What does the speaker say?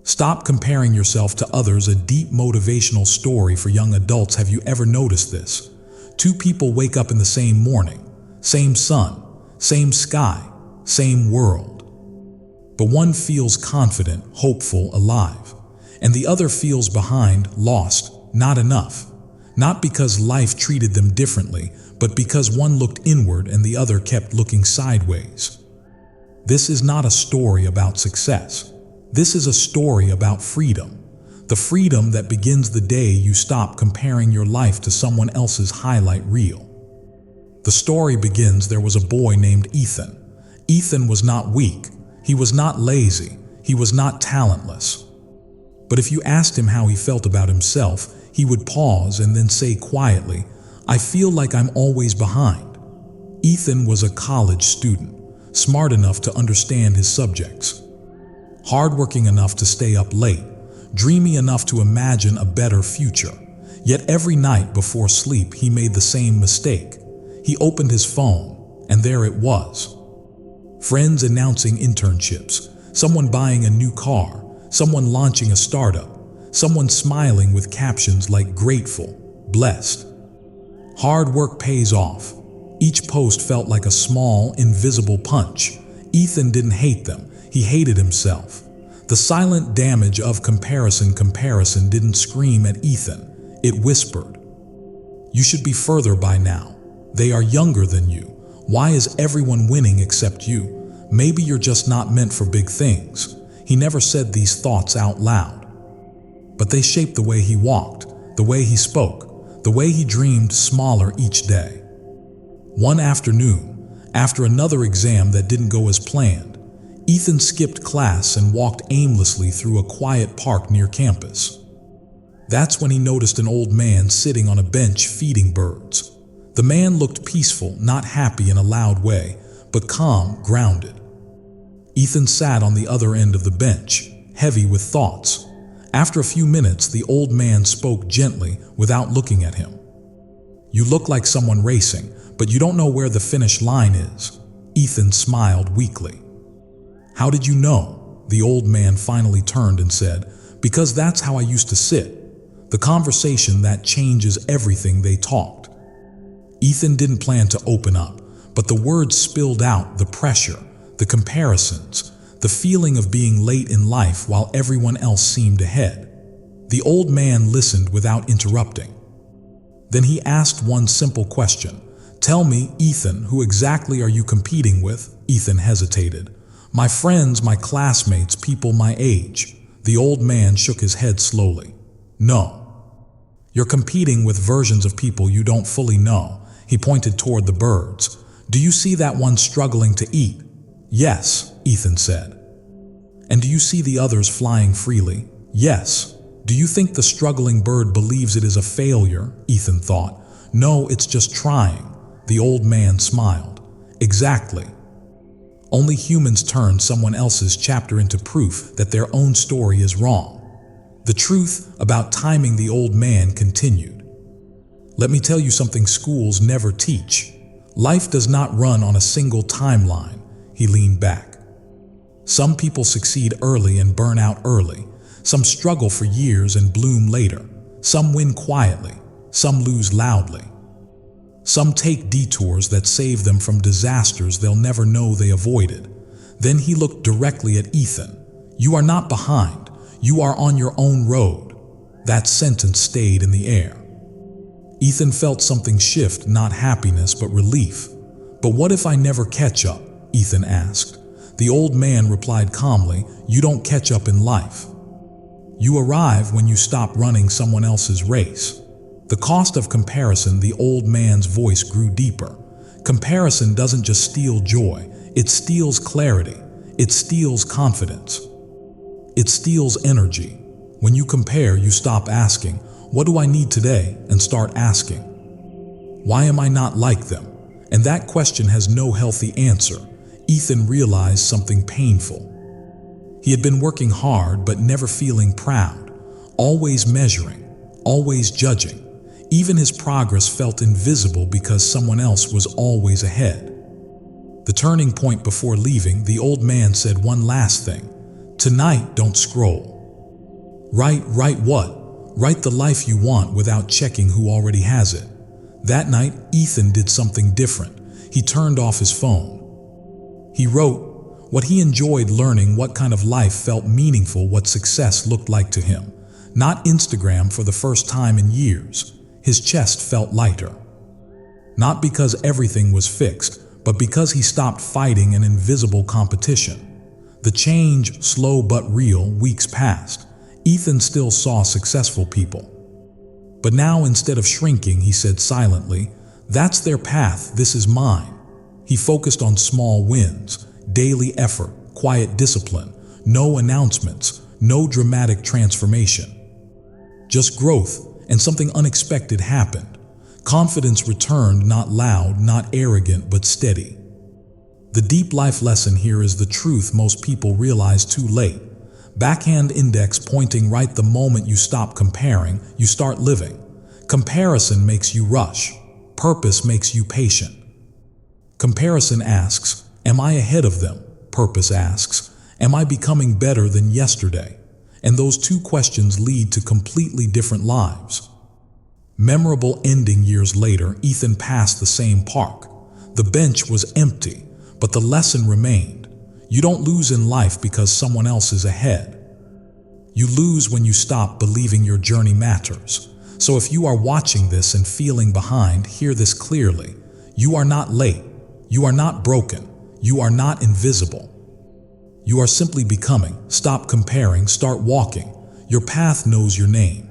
Stop comparing yourself to others. A deep motivational story for young adults. Have you ever noticed this? Two people wake up in the same morning, same sun, same sky, same world. But one feels confident, hopeful, alive, and the other feels behind, lost, not enough. Not because life treated them differently, but because one looked inward and the other kept looking sideways. This is not a story about success. This is a story about freedom. The freedom that begins the day you stop comparing your life to someone else's highlight reel. The story begins. There was a boy named Ethan. Ethan was not weak. He was not lazy. He was not talentless. But if you asked him how he felt about himself, he would pause and then say quietly, "I feel like I'm always behind." Ethan was a college student, smart enough to understand his subjects, hardworking enough to stay up late, dreamy enough to imagine a better future. Yet every night before sleep, he made the same mistake. He opened his phone, and there it was. Friends announcing internships, someone buying a new car, someone launching a startup, someone smiling with captions like grateful, blessed. Hard work pays off. Each post felt like a small, invisible punch. Ethan didn't hate them, he hated himself. The silent damage of comparison. Comparison didn't scream at Ethan, it whispered, "You should be further by now. They are younger than you. Why is everyone winning except you? Maybe you're just not meant for big things." He never said these thoughts out loud, but they shaped the way he walked, the way he spoke, the way he dreamed smaller each day. One afternoon, after another exam that didn't go as planned, Ethan skipped class and walked aimlessly through a quiet park near campus. That's when he noticed an old man sitting on a bench feeding birds. The man looked peaceful, not happy in a loud way, but calm, grounded. Ethan sat on the other end of the bench, heavy with thoughts. After a few minutes, the old man spoke gently without looking at him. "You look like someone racing, but you don't know where the finish line is." Ethan smiled weakly. "How did you know?" The old man finally turned and said, "Because that's how I used to sit." The conversation that changes everything. They talked. Ethan didn't plan to open up, but the words spilled out. The pressure, the comparisons, the feeling of being late in life while everyone else seemed ahead. The old man listened without interrupting. Then he asked one simple question. "Tell me, Ethan, who exactly are you competing with?" Ethan hesitated. "My friends, my classmates, people my age." The old man shook his head slowly. "No. You're competing with versions of people you don't fully know." He pointed toward the birds. "Do you see that one struggling to eat?" "Yes," Ethan said. "And do you see the others flying freely?" "Yes." "Do you think the struggling bird believes it is a failure?" Ethan thought. "No, it's just trying." The old man smiled. "Exactly. Only humans turn someone else's chapter into proof that their own story is wrong." The truth about timing. The old man continued. "Let me tell you something schools never teach. Life does not run on a single timeline." He leaned back. "Some people succeed early and burn out early. Some struggle for years and bloom later. Some win quietly. Some lose loudly. Some take detours that save them from disasters they'll never know they avoided." Then he looked directly at Ethan. "You are not behind. You are on your own road." That sentence stayed in the air. Ethan felt something shift, not happiness, but relief. "But what if I never catch up?" Ethan asked. The old man replied calmly, "You don't catch up in life. You arrive when you stop running someone else's race." The cost of comparison. The old man's voice grew deeper. Comparison doesn't just steal joy, it steals clarity, it steals confidence. It steals energy. When you compare, you stop asking, "What do I need today?" and start asking, "Why am I not like them?" And that question has no healthy answer. Ethan realized something painful. He had been working hard but never feeling proud, always measuring, always judging. Even his progress felt invisible because someone else was always ahead. The turning point. Before leaving, the old man said one last thing. "Tonight, don't scroll. Write what? Write the life you want without checking who already has it. That night, Ethan did something different. He turned off his phone. He wrote what he enjoyed, learning what kind of life felt meaningful, what success looked like to him. Not Instagram. For the first time in years, his chest felt lighter. Not because everything was fixed, but because he stopped fighting an invisible competition. The change, slow but real. Weeks passed. Ethan still saw successful people. But now, instead of shrinking, he said silently, "That's their path, this is mine." He focused on small wins, daily effort, quiet discipline, no announcements, no dramatic transformation. Just growth, and something unexpected happened. Confidence returned, not loud, not arrogant, but steady. The deep life lesson here is the truth most people realize too late. Backhand index pointing right. The moment you stop comparing, you start living. Comparison makes you rush. Purpose makes you patient. Comparison asks, am I ahead of them? Purpose asks, am I becoming better than yesterday? And those two questions lead to completely different lives. Memorable ending. Years later, Ethan passed the same park. The bench was empty, but the lesson remained. You don't lose in life because someone else is ahead. You lose when you stop believing your journey matters. So if you are watching this and feeling behind, hear this clearly. You are not late. You are not broken. You are not invisible. You are simply becoming. Stop comparing, start walking. Your path knows your name.